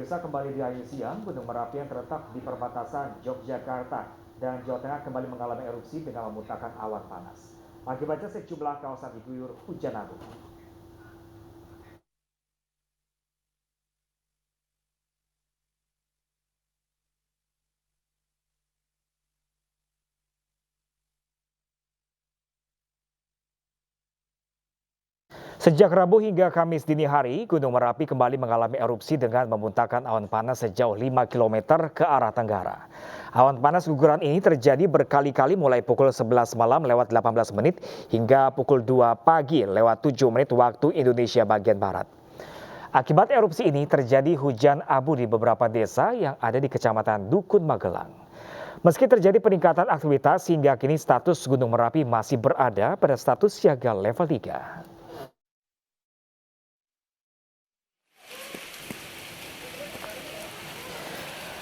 pemirsa, kembali di akhir siang, Gunung Merapi yang terletak di perbatasan Yogyakarta dan Jawa Tengah kembali mengalami erupsi dengan memuntahkan awan panas. Akibatnya sejumlah kawasan diguyur hujan abu. Sejak Rabu hingga Kamis dini hari, Gunung Merapi kembali mengalami erupsi dengan memuntahkan awan panas sejauh 5 km ke arah tenggara. Awan panas guguran ini terjadi berkali-kali mulai pukul 11 malam lewat 18 menit hingga pukul 2 pagi lewat 7 menit waktu Indonesia bagian Barat. Akibat erupsi ini terjadi hujan abu di beberapa desa yang ada di Kecamatan Dukun Magelang. Meski terjadi peningkatan aktivitas, hingga kini status Gunung Merapi masih berada pada status siaga level 3.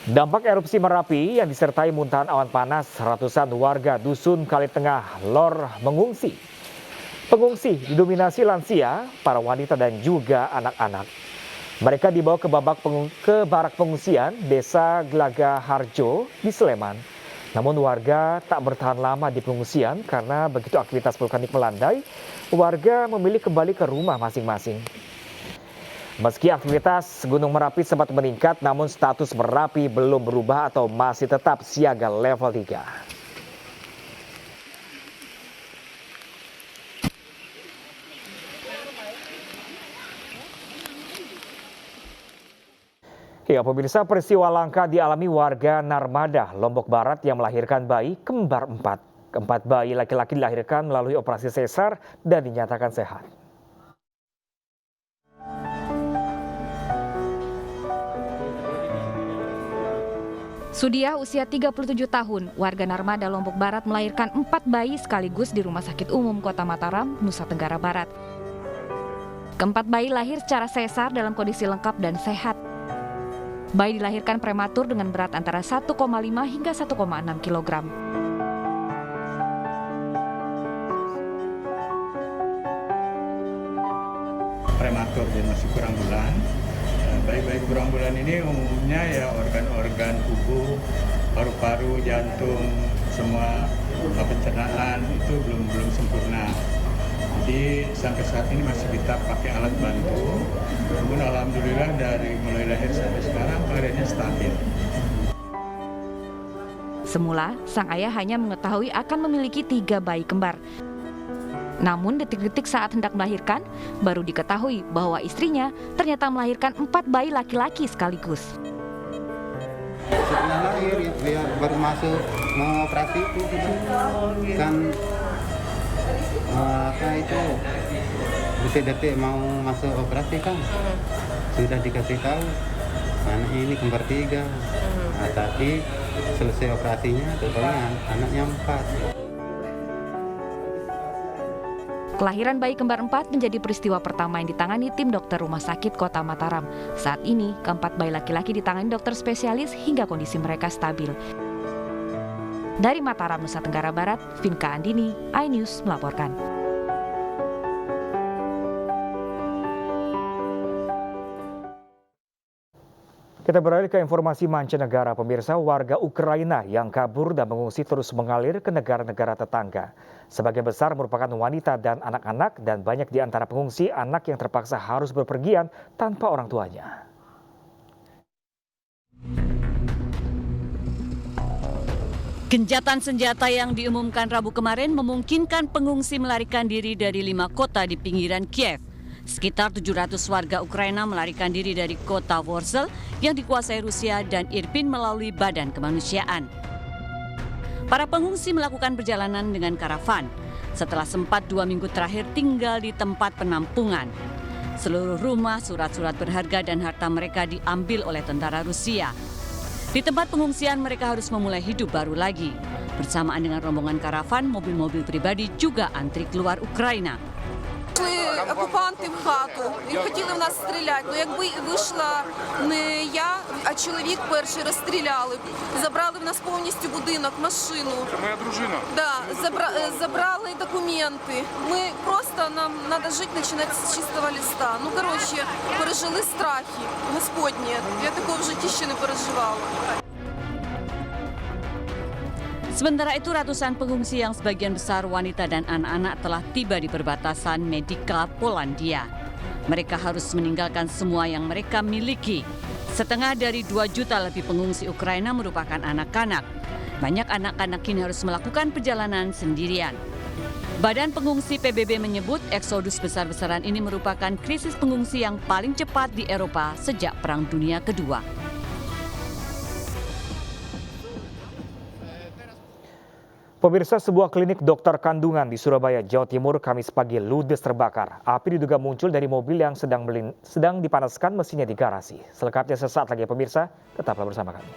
Dampak erupsi Merapi yang disertai muntahan awan panas, ratusan warga dusun Kali Tengah Lor mengungsi. Pengungsi didominasi lansia, para wanita dan juga anak-anak. Mereka dibawa ke barak pengungsian Desa Gelaga Harjo di Sleman. Namun warga tak bertahan lama di pengungsian karena begitu aktivitas vulkanik melandai, warga memilih kembali ke rumah masing-masing. Meski aktivitas Gunung Merapi sempat meningkat, namun status Merapi belum berubah atau masih tetap siaga level 3. Ya, pemirsa, peristiwa langka dialami warga Narmada, Lombok Barat yang melahirkan bayi kembar 4. Keempat bayi laki-laki dilahirkan melalui operasi sesar dan dinyatakan sehat. Sudia usia 37 tahun, warga Narmada Lombok Barat melahirkan 4 bayi sekaligus di Rumah Sakit Umum Kota Mataram, Nusa Tenggara Barat. Keempat bayi lahir secara sesar dalam kondisi lengkap dan sehat. Bayi dilahirkan prematur dengan berat antara 1,5 hingga 1,6 kg. Prematur dan masih kurang bulan. Bayi-bayi kurang bulan ini umumnya ya organ-organ tubuh, paru-paru, jantung, semua pencernaan itu belum sempurna. Jadi sampai saat ini masih kita pakai alat bantu. Namun alhamdulillah dari mulai lahir sampai sekarang keadaannya stabil. Semula, sang ayah hanya mengetahui akan memiliki 3 bayi kembar. Namun detik-detik saat hendak melahirkan, baru diketahui bahwa istrinya ternyata melahirkan 4 bayi laki-laki sekaligus. Setelah lahir, dia baru masuk mau operasi itu kan itu detik-detik mau masuk operasi kan sudah dikasih tahu anaknya ini kembar 3. Nah, tadi selesai operasinya, totalnya anaknya 4. Kelahiran bayi kembar 4 menjadi peristiwa pertama yang ditangani tim dokter Rumah Sakit Kota Mataram. Saat ini, keempat bayi laki-laki ditangani dokter spesialis hingga kondisi mereka stabil. Dari Mataram, Nusa Tenggara Barat, Vinka Andini, iNews melaporkan. Kita beralih ke informasi mancanegara, pemirsa. Warga Ukraina yang kabur dan mengungsi terus mengalir ke negara-negara tetangga. Sebagian besar merupakan wanita dan anak-anak, dan banyak di antara pengungsi anak yang terpaksa harus berpergian tanpa orang tuanya. Gencatan senjata yang diumumkan Rabu kemarin memungkinkan pengungsi melarikan diri dari 5 kota di pinggiran Kiev. Sekitar 700 warga Ukraina melarikan diri dari kota Warsaw yang dikuasai Rusia dan Irpin melalui Badan Kemanusiaan. Para pengungsi melakukan perjalanan dengan karavan setelah sempat 2 minggu terakhir tinggal di tempat penampungan. Seluruh rumah, surat-surat berharga dan harta mereka diambil oleh tentara Rusia. Di tempat pengungsian mereka harus memulai hidup baru lagi. Bersamaan dengan rombongan karavan, mobil-mobil pribadi juga antri keluar Ukraina. Прийшли окупанти в хату і хотіли в нас стріляти. Ну якби вийшла не я, а чоловік перший, розстріляли б. Забрали в нас повністю будинок, машину. Це моя дружина. Да, забрали документи. Ми просто, нам треба жити, починати з чистого листа. Ну, коротше, пережили страхи Господні. Я такого в житті ще не переживала. Sementara itu ratusan pengungsi yang sebagian besar wanita dan anak-anak telah tiba di perbatasan Medica, Polandia. Mereka harus meninggalkan semua yang mereka miliki. Setengah dari 2 juta lebih pengungsi Ukraina merupakan anak-anak. Banyak anak-anak kini harus melakukan perjalanan sendirian. Badan Pengungsi PBB menyebut eksodus besar-besaran ini merupakan krisis pengungsi yang paling cepat di Eropa sejak Perang Dunia Kedua. Pemirsa, sebuah klinik dokter kandungan di Surabaya, Jawa Timur, Kamis pagi ludes terbakar. Api diduga muncul dari mobil yang sedang dipanaskan mesinnya di garasi. Selengkapnya sesaat lagi pemirsa, tetaplah bersama kami.